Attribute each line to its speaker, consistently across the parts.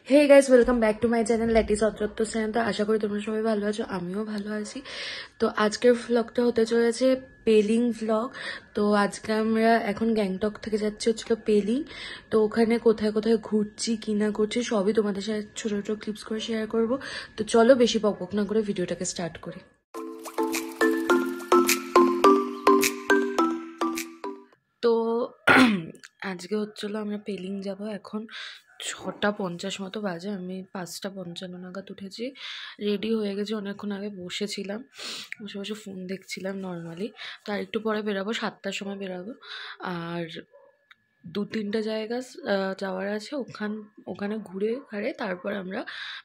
Speaker 1: Hey guys, welcome back to my channel ল্যাটিস অত্রত্ব channel. তো আশা করি তোমরা সবাই ভালো আছো, আমিও ভালো আছি। তো আজকের ভ্লগটা হতে চলেছে পেলিং ভ্লগ। তো আজকে আমরা এখন গ্যাংটক থেকে যাচ্ছি হচ্ছিল পেলিং। তো ওখানে কোথায় কোথায় ঘুরছি কি না করছি সবই তোমাদের সাথে ছোট ছোট ক্লিপস করে শেয়ার করব। তো চলো বেশি বকবক না করে ভিডিওটাকে স্টার্ট করি। তো আজকে হচ্ছিল আমরা পেলিং যাব। এখন 6:50 মতো বাজে, আমি 5:55 নাগাদ উঠেছি, রেডি হয়ে গেছি। অনেকক্ষণ আগে বসেছিলাম, বসে বসে ফোন দেখছিলাম নর্মালি। তো আর একটু পরে বেরাবো, 7টার সময় বেরাবো। আর 2-3টা জায়গা যাওয়ার আছে, ওখানে ঘুরে তারপর আমরা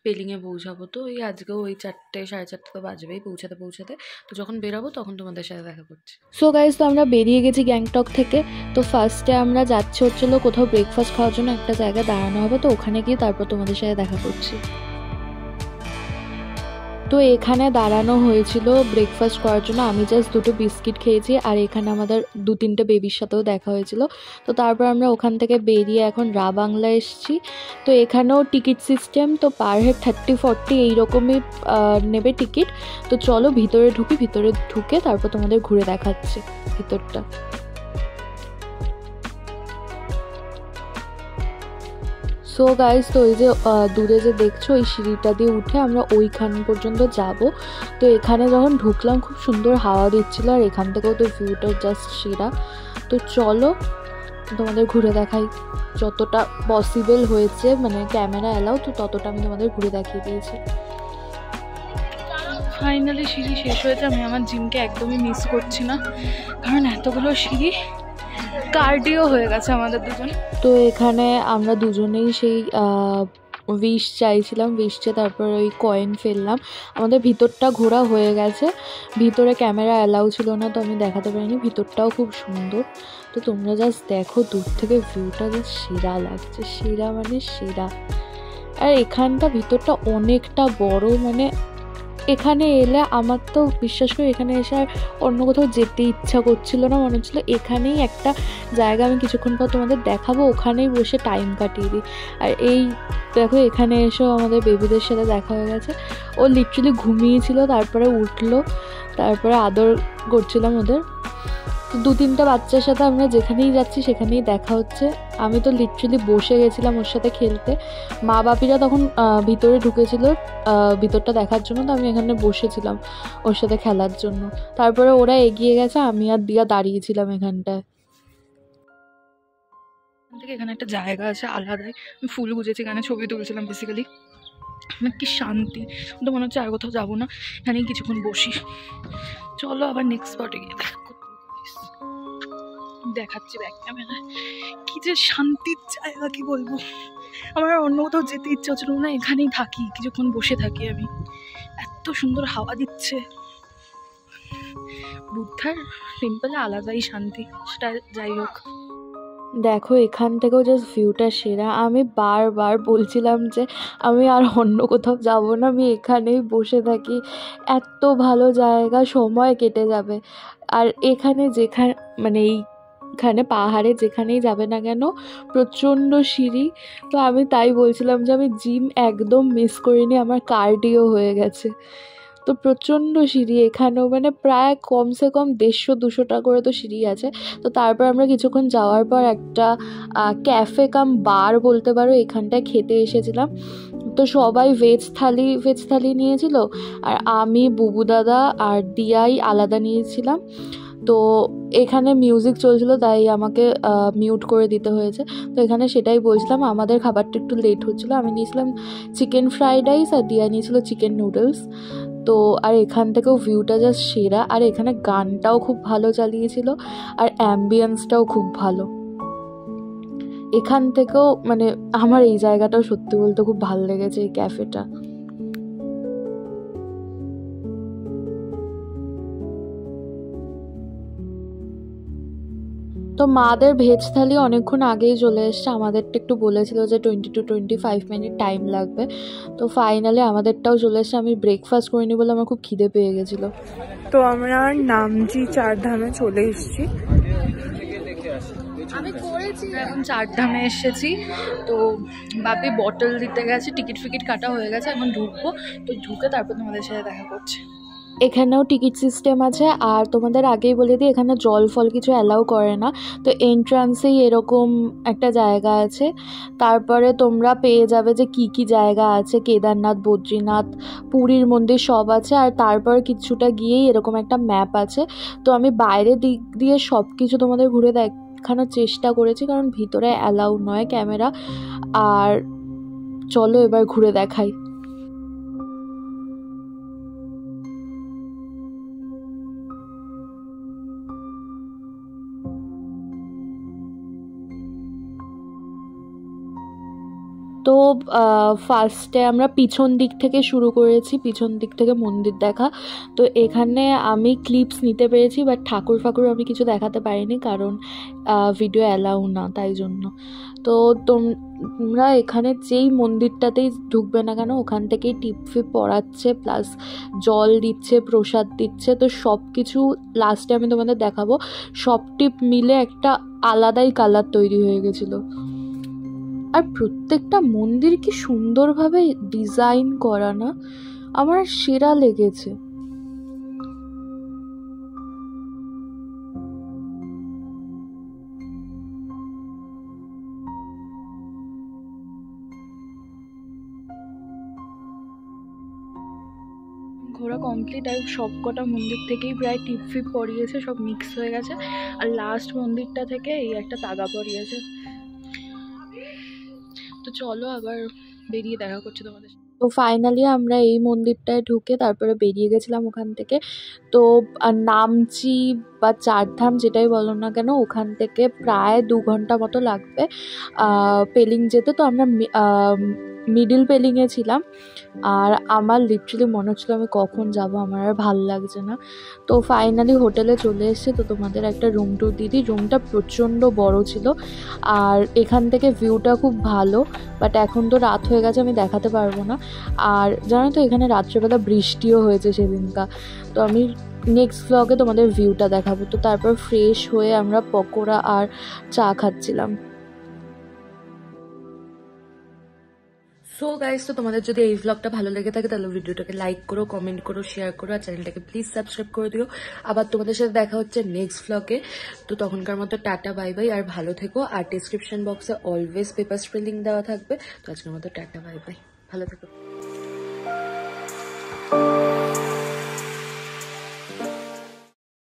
Speaker 1: পেলিংয়ে পৌঁছাবো। তো এই আজকেও ওই 4টে 4:30 তো বাজবেই পৌঁছাতে। তো যখন বেরাবো তখন তোমাদের সাথে দেখা করছি।
Speaker 2: সো গাইজ, তো আমরা বেরিয়ে গেছি গ্যাংটক থেকে। তো ফার্স্টে আমরা যাচ্ছি হচ্ছিলো কোথাও ব্রেকফাস্ট খাওয়ার জন্য, একটা জায়গায় দাঁড়ানো হবে। তো ওখানে গিয়ে তারপর তোমাদের সাথে দেখা করছি। তো এখানে দাঁড়ানো হয়েছিল ব্রেকফাস্ট করার জন্য। আমি জাস্ট 2টো বিস্কিট খেয়েছি, আর এখানে আমাদের 2-3টে বেবির সাথেও দেখা হয়েছিল। তো তারপর আমরা ওখান থেকে বেরিয়ে এখন রা বাংলা এসেছি। তো এখানেও টিকিট সিস্টেম, তো পার হেড 30-40 এইরকমই নেবে টিকিট। তো চলো ভিতরে ঢুকে তারপর তোমাদের ঘুরে দেখাচ্ছি ভিতরটা। সো গাইজ, তো এই যে দূরে যে দেখছো ওই সিঁড়িটা দিয়ে উঠে আমরা ওইখান পর্যন্ত যাব। তো এখানে যখন ঢুকলাম খুব সুন্দর হাওয়া দিচ্ছিল, আর এখান থেকেও তো ভিউটা জাস্ট সেরা। তো চলো তোমাদের ঘুরে দেখাই, যতটা পসিবল হয়েছে, মানে ক্যামেরা অ্যালাউ, তো ততটা আমি তোমাদের ঘুরে দেখিয়ে দিয়েছি।
Speaker 3: ফাইনালি সিঁড়ি শেষ হয়েছে। আমি আমার জিমকে একদমই মিস করছি না, কারণ এতগুলো সিঁড়ি কার্ডিও হয়ে গেছে আমাদের দুজন।
Speaker 2: তো এখানে আমরা দুজনেই সেই উইশ চাইছিলাম, উইশ চেয়ে তারপর ওই কয়েন ফেললাম। আমাদের ভিতরটা ঘোরা হয়ে গেছে, ভিতরে ক্যামেরা অ্যালাউ ছিল না, তো আমি দেখাতে পারিনি। ভিতরটাও খুব সুন্দর। তো তোমরা জাস্ট দেখো, দূর থেকে ভিউটা জাস্ট সেরা লাগছে, সেরা মানে সেরা। আর এখানটা ভিতরটা অনেকটা বড়, মানে এখানে এলে আমার তো বিশ্বাস করে এখানে এসে আর অন্য কোথাও যেতে ইচ্ছা করছিল না। মনে হচ্ছিলো এখানেই একটা জায়গা, আমি কিছুক্ষণ পর তোমাদের দেখাবো, ওখানেই বসে টাইম কাটিয়ে দিই। আর এই দেখো, এখানে এসেও আমাদের বেবিদের সাথে দেখা হয়ে গেছে। ও লিটারালি ঘুমিয়েছিল, তারপরে উঠলো, তারপরে আদর করছিলাম ওদের। তো 2-3টা বাচ্চার সাথে আমরা যেখানেই যাচ্ছি সেখানেই দেখা হচ্ছে। আমি তো লিটারালি বসে গেছিলাম ওর সাথে খেলতে। মা বাপিরা তখন ভিতরে ঢুকেছিল ভিতরটা দেখার জন্য, তো আমি এখানে বসেছিলাম ওর সাথে খেলার জন্য। তারপরে ওরা এগিয়ে গেছে, আমি আর দিয়া দাঁড়িয়েছিলাম এখানটায়।
Speaker 3: এখানে একটা জায়গা আছে আলাদাই, আমি ফুল গুজেছি, এখানে ছবি তুলছিলাম বেসিক্যালি। আমার কি শান্তি, তো মনে হচ্ছে আর কোথাও যাবো না, এখানেই কিছুক্ষণ বসি। চলো আবার নেক্সট স্পটে গিয়ে দেখাচ্ছি ব্যাক ক্যামেরায়। কি যে শান্তির জায়গা, কি বলবো। আমার অন্য কোথাও যেতে ইচ্ছা হচ্ছিল না, এখানেই থাকি, কিছুক্ষণ বসে থাকি আমি। এত সুন্দর হাওয়া দিচ্ছে। বুদ্ধার টেম্পলে আলাদাই শান্তি, সেটা যাই হোক।
Speaker 2: দেখো এখান থেকেও জাস্ট ভিউটা সেরা। আমি বারবার বলছিলাম যে আমি আর অন্য কোথাও যাব না, আমি এখানেই বসে থাকি, এত ভালো জায়গা, সময় কেটে যাবে। আর এখানে মানে এইখানে পাহাড়ে যেখানেই যাবে না কেন প্রচণ্ড সিঁড়ি। তো আমি তাই বলছিলাম যে আমি জিম একদম মিস করিনি, আমার কার্ডিও হয়ে গেছে। তো প্রচণ্ড সিঁড়ি এখানেও, মানে প্রায় কমসে কম 150-200টা করে তো সিঁড়ি আছে। তো তারপর আমরা কিছুক্ষণ যাওয়ার পর একটা ক্যাফে কাম বার বলতে পারো, এখানটায় খেতে এসেছিলাম। তো সবাই ভেজ থালি নিয়েছিল, আর আমি, বুবু দাদা আর দিয়াই আলাদা নিয়েছিলাম। তো এখানে মিউজিক চলছিল, তাই আমাকে মিউট করে দিতে হয়েছে। তো এখানে সেটাই বলছিলাম, আমাদের খাবারটা একটু লেট হচ্ছিলো। আমি নিয়েছিলাম চিকেন ফ্রাইড রাইস, আর দিয়া নিয়েছিল চিকেন নুডলস। তো আর এখান থেকেও ভিউটা জাস্ট সেরা, আর এখানে গানটাও খুব ভালো চালিয়েছিল, আর অ্যাম্বিয়েন্সটাও খুব ভালো। এখান থেকেও মানে আমার এই জায়গাটাও সত্যি বলতে খুব ভালো লেগেছে, এই ক্যাফেটা। তো মাদের ভেজ থালি অনেকক্ষণ আগেই চলে এসছে, আমাদেরটা একটু বলেছিল যে 20-25 মিনিট টাইম লাগবে। তো ফাইনালি আমাদেরটাও চলে এসছে। আমি ব্রেকফাস্ট করিনি বলে আমার খুব খিদে পেয়ে গেছিলো।
Speaker 3: তো আমরা নামজি 4 ধামে চলে এসেছি।
Speaker 2: আমি করেছি
Speaker 3: আমরা এখন চারধামে এসেছি, তো বাপি বটল দিতে গেছে, টিকিট ফিকিট কাটা হয়ে গেছে, এখন ঢুকবো, তো ঢুকে তারপর তোমাদের সাথে দেখা করছে।
Speaker 2: এখানেও টিকিট সিস্টেম আছে, আর তোমাদের আগেই বলে দিই এখানে জল ফল কিছু অ্যালাউ করে না, তো এন্ট্রান্সেই এরকম একটা জায়গা আছে। তারপরে তোমরা পেয়ে যাবে যে কি কি জায়গা আছে, কেদারনাথ, বদ্রীনাথ, পুরীর মন্দির সব আছে। আর তারপর কিছুটা গিয়েই এরকম একটা ম্যাপ আছে, তো আমি বাইরের দিক দিয়ে সব কিছু তোমাদের ঘুরে দেখানোর চেষ্টা করেছি, কারণ ভিতরে অ্যালাউ নয় ক্যামেরা। আর চলো এবার ঘুরে দেখাই। তো ফার্স্টে আমরা পিছন দিক থেকে শুরু করেছি, পিছন দিক থেকে মন্দির দেখা। তো এখানে আমি ক্লিপস নিতে পেরেছি, বাট ঠাকুর ফাকুর আমি কিছু দেখাতে পারিনি, কারণ ভিডিও অ্যালাউ না, তাই জন্য। তো তোমরা এখানে যেই মন্দিরটাতেই ঢুকবে না কেন, ওখান থেকেই টিপ ফিপ পড়াচ্ছে, প্লাস জল দিচ্ছে, প্রসাদ দিচ্ছে। তো সব কিছু লাস্টে আমি তোমাদের দেখাবো। সব টিপ মিলে একটা আলাদাই কালার তৈরি হয়ে গেছিলো। আর প্রত্যেকটা মন্দির কি সুন্দরভাবে ডিজাইন করা না, আমার সেরা লেগেছে।
Speaker 3: ঘোরা কমপ্লিট, আর সব কটা মন্দির থেকেই প্রায় টিপ ফিপ পড়িয়েছে, সব মিক্স হয়ে গেছে। আর লাস্ট মন্দিরটা থেকে এই একটা তাগা পড়িয়েছে। তো চলো আবার বেরিয়ে দেখা করছি তোমাদের।
Speaker 2: তো ফাইনালি আমরা এই মন্দিরটায় ঢুকে তারপরে বেরিয়ে গেছিলাম ওখান থেকে। তো নামচি বা চারধাম যেটাই বলো না কেন, ওখান থেকে প্রায় 2 ঘন্টা মতো লাগবে পেলিং যেতে। তো আমরা মিডিল পেলিংয়ে ছিলাম, আর আমার লিটারালি মনে হচ্ছিলো আমি কখন যাব, আমার আর ভাল লাগছে না। তো ফাইনালি হোটেলে চলে এসেছি। তো তোমাদের একটা রুম ট্যুর দিদি, রুমটা প্রচণ্ড বড় ছিল, আর এখান থেকে ভিউটা খুব ভালো, বাট এখন তো রাত হয়ে গেছে, আমি দেখাতে পারবো না। আর জানো তো এখানে রাত্রেবেলা বৃষ্টিও হয়েছে সেদিনকা, তো আমি নেক্সট ব্লগে তোমাদের ভিউটা দেখাবো। তো তারপর ফ্রেশ হয়ে আমরা পকোড়া আর চা খাচ্ছিলাম।
Speaker 1: সো গাইস, তো তোমাদের যদি এই ভ্লগটা ভালো লেগে থাকে তাহলে ভিডিওটাকে লাইক করো, কমেন্ট করো, শেয়ার করো, আর চ্যানেলটাকে প্লিজ সাবস্ক্রাইব করে দিও। আবার তোমাদের সাথে দেখা হচ্ছে নেক্সট ভ্লগে। তো তখনকার মতো টাটা বাই বাই, আর ভালো থেকো। আর ডিসক্রিপশন বক্সে অলওয়েজ পেপার স্প্রে লিঙ্ক দেওয়া থাকবে। তো আজকের মতো টাটা বাই বাই, ভালো থেকো।